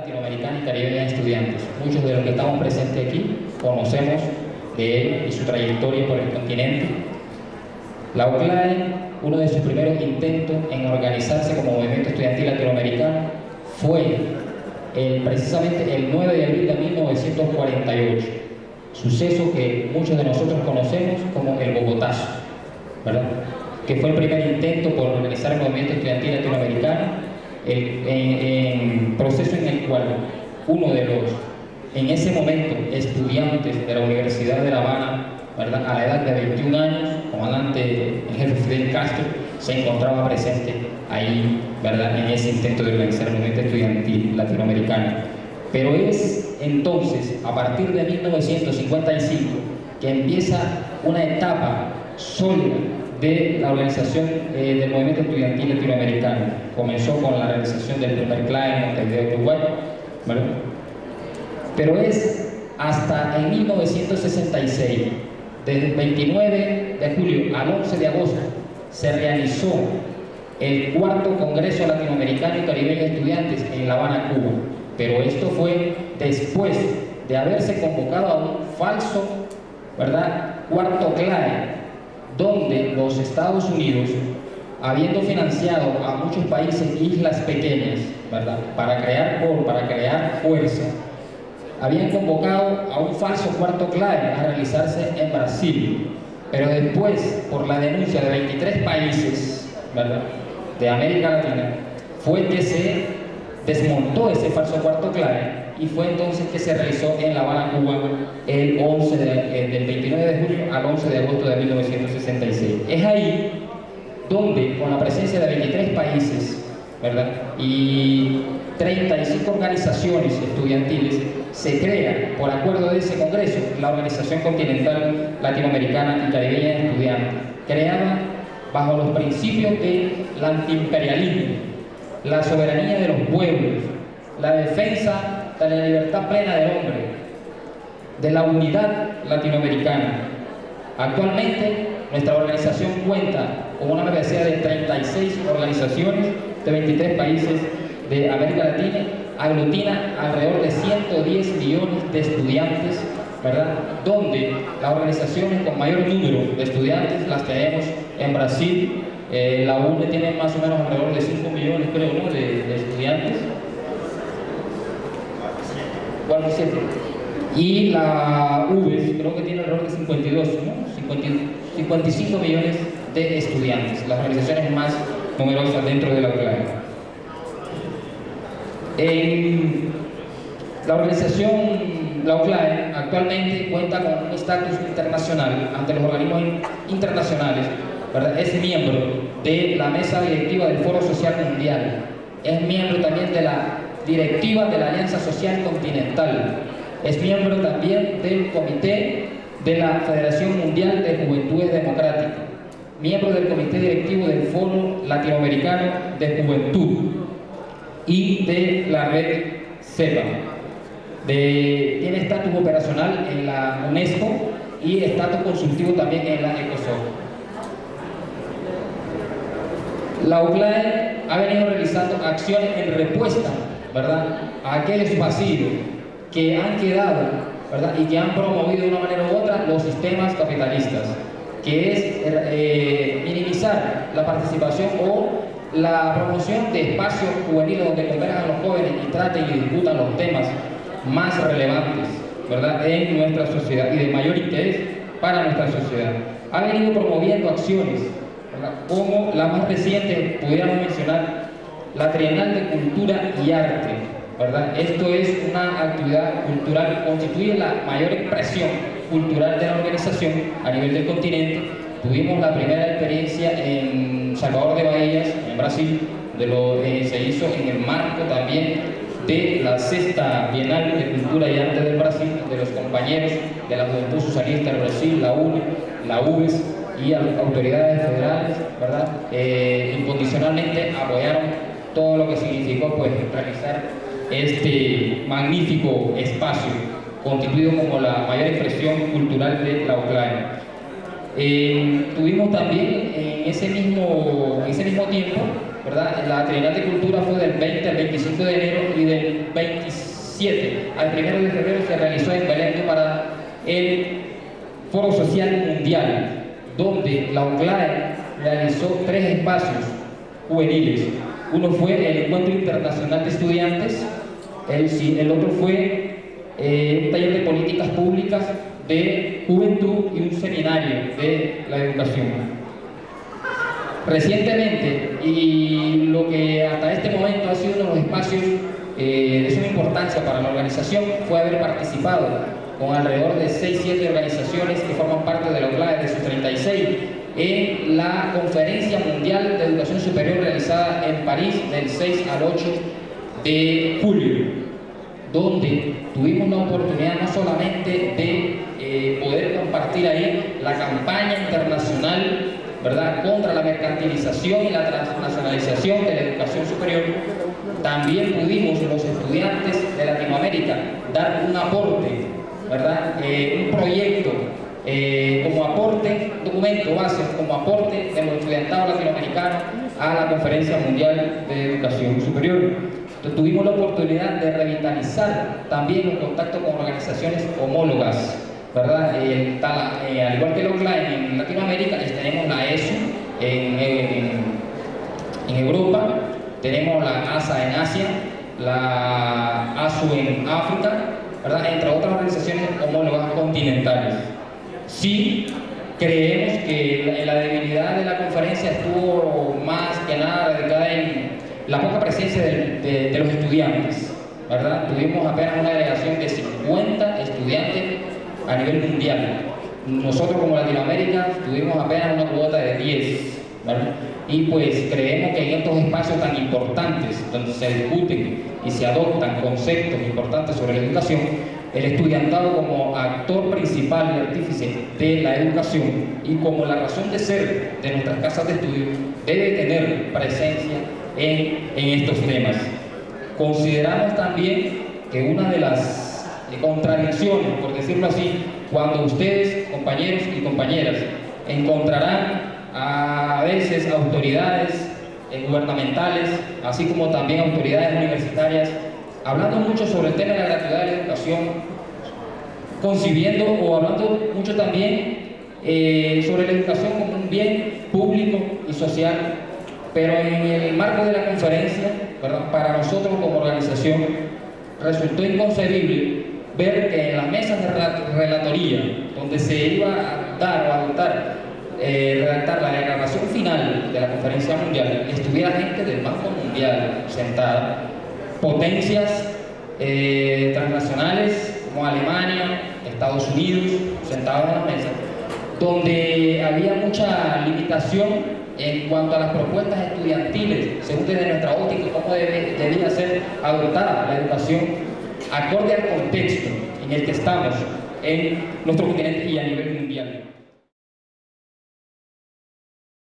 Latinoamericana y Caribeña de Estudiantes. Muchos de los que estamos presentes aquí conocemos de él y su trayectoria por el continente. La UCLAE, uno de sus primeros intentos en organizarse como movimiento estudiantil latinoamericano, fue precisamente el 9 de abril de 1948, suceso que muchos de nosotros conocemos como el Bogotazo, ¿verdad? Que fue el primer intento por organizar el movimiento estudiantil latinoamericano, en proceso en el cual uno de los, en ese momento, estudiantes de la Universidad de La Habana, ¿verdad?, a la edad de 21 años, comandante en jefe Fidel Castro, se encontraba presente ahí, ¿verdad?, en ese intento de organizar el movimiento estudiantil latinoamericano. Pero es entonces, a partir de 1955, que empieza una etapa sólida de la organización del movimiento estudiantil latinoamericano. Comenzó con la realización del primer CLAE en Montevideo, Uruguay, ¿verdad? Pero es hasta en 1966, desde el 29 de julio al 11 de agosto, se realizó el cuarto Congreso Latinoamericano y Caribeño de Estudiantes en La Habana, Cuba. Pero esto fue después de haberse convocado a un falso, ¿verdad?, cuarto CLAE, donde los Estados Unidos, habiendo financiado a muchos países islas pequeñas, ¿verdad?, para crear fuerza, habían convocado a un falso cuarto CLAE a realizarse en Brasil. Pero después, por la denuncia de 23 países, ¿verdad?, de América Latina, fue que se desmontó ese falso cuarto CLAE, y fue entonces que se realizó en La Habana, Cuba, el 11 del 29 de julio al 11 de agosto de 1966. Es ahí donde, con la presencia de 23 países, ¿verdad?, y 35 organizaciones estudiantiles, se crea, por acuerdo de ese congreso, la Organización Continental Latinoamericana y Caribeña de Estudiantes, creada bajo los principios del antiimperialismo, la soberanía de los pueblos, la defensa de la libertad plena del hombre, de la unidad latinoamericana. Actualmente, nuestra organización cuenta con una membresía de 36 organizaciones de 23 países de América Latina, aglutina alrededor de 110 millones de estudiantes, ¿verdad?, donde las organizaciones con mayor número de estudiantes las tenemos en Brasil. La UNE tiene más o menos alrededor de 5 millones, creo, ¿no?, de estudiantes. 47. Y la UBES creo que tiene alrededor de 52, ¿no?, 55 millones de estudiantes, las organizaciones más numerosas dentro de la UCLAE. La organización, la UCLAE, actualmente cuenta con un estatus internacional ante los organismos internacionales, ¿verdad? Es miembro de la mesa directiva del Foro Social Mundial, es miembro también de la directiva de la Alianza Social Continental, es miembro también del Comité de la Federación Mundial de Juventudes Democráticas, miembro del Comité Directivo del Foro Latinoamericano de Juventud y de la red CEPA. Tiene estatus operacional en la UNESCO y estatus consultivo también en la ECOSOC. La UCLAE ha venido realizando acciones en respuesta, ¿verdad?, a aquellos vacíos que han quedado, ¿verdad?, y que han promovido de una manera u otra los sistemas capitalistas, que es minimizar la participación o la promoción de espacios juveniles donde converjan los jóvenes y traten y discutan los temas más relevantes, ¿verdad?, en nuestra sociedad y de mayor interés para nuestra sociedad. Ha venido promoviendo acciones, ¿verdad?, como la más reciente, pudiéramos mencionar, la Trienal de Cultura y Arte, ¿verdad? Esto es una actividad cultural que constituye la mayor expresión cultural de la organización a nivel del continente. Tuvimos la primera experiencia en Salvador de Bahías, en Brasil, se hizo en el marco también de la sexta Bienal de Cultura y Arte del Brasil, de los compañeros de la Juventud Socialista del Brasil, la UNE, la UBES y autoridades federales, ¿verdad? Incondicionalmente apoyaron todo lo que significó, pues, realizar este magnífico espacio constituido como la mayor expresión cultural de la UCLAE. Tuvimos también en ese mismo tiempo ¿verdad? La Trienal de Cultura fue del 20 al 25 de enero y del 27 al 1 de febrero se realizó en Belén para el Foro Social Mundial, donde la UCLAE realizó 3 espacios juveniles. Uno fue el Encuentro Internacional de Estudiantes, el otro fue un taller de políticas públicas de juventud y un seminario de la educación. Recientemente, y lo que hasta este momento ha sido uno de los espacios de suma importancia para la organización, fue haber participado con alrededor de 6-7 organizaciones que forman parte de la UCLAE de sus 36 en la Conferencia Mundial de Educación Superior realizada en París del 6 al 8 de julio, donde tuvimos la oportunidad no solamente de poder compartir ahí la campaña internacional, ¿verdad?, contra la mercantilización y la transnacionalización de la educación superior. También pudimos los estudiantes de Latinoamérica dar un aporte, ¿verdad?, un proyecto como aporte, documento base como aporte de los estudiantados latinoamericanos a la Conferencia Mundial de Educación Superior. Entonces, tuvimos la oportunidad de revitalizar también los contactos con organizaciones homólogas, ¿verdad? Al igual que la UCLAE en Latinoamérica, tenemos la ESU en Europa, tenemos la ASA en Asia, la ASU en África, ¿verdad?, entre otras organizaciones homólogas continentales. Sí, creemos que la debilidad de la conferencia estuvo más que nada radicada en la poca presencia de los estudiantes, ¿verdad? Tuvimos apenas una delegación de 50 estudiantes a nivel mundial. Nosotros como Latinoamérica tuvimos apenas una cuota de 10, ¿verdad? Y pues creemos que en estos espacios tan importantes, donde se discuten y se adoptan conceptos importantes sobre la educación, el estudiantado como actor principal y artífice de la educación y como la razón de ser de nuestras casas de estudio debe tener presencia en estos temas. Consideramos también que una de las contradicciones, por decirlo así, cuando ustedes, compañeros y compañeras, encontrarán a veces autoridades gubernamentales, así como también autoridades universitarias, hablando mucho sobre el tema de la gratuidad de la educación, concibiendo o hablando mucho también sobre la educación como un bien público y social, pero en el marco de la conferencia, ¿verdad?, para nosotros como organización resultó inconcebible ver que en las mesas de relatoría, donde se iba a dar o a adoptar, redactar la declaración final de la conferencia mundial, estuviera gente del Banco Mundial sentada, potencias transnacionales como Alemania, Estados Unidos, sentados en la mesa, donde había mucha limitación en cuanto a las propuestas estudiantiles, según desde nuestra óptica, cómo debía ser adoptada la educación acorde al contexto en el que estamos en nuestro continente y a nivel mundial.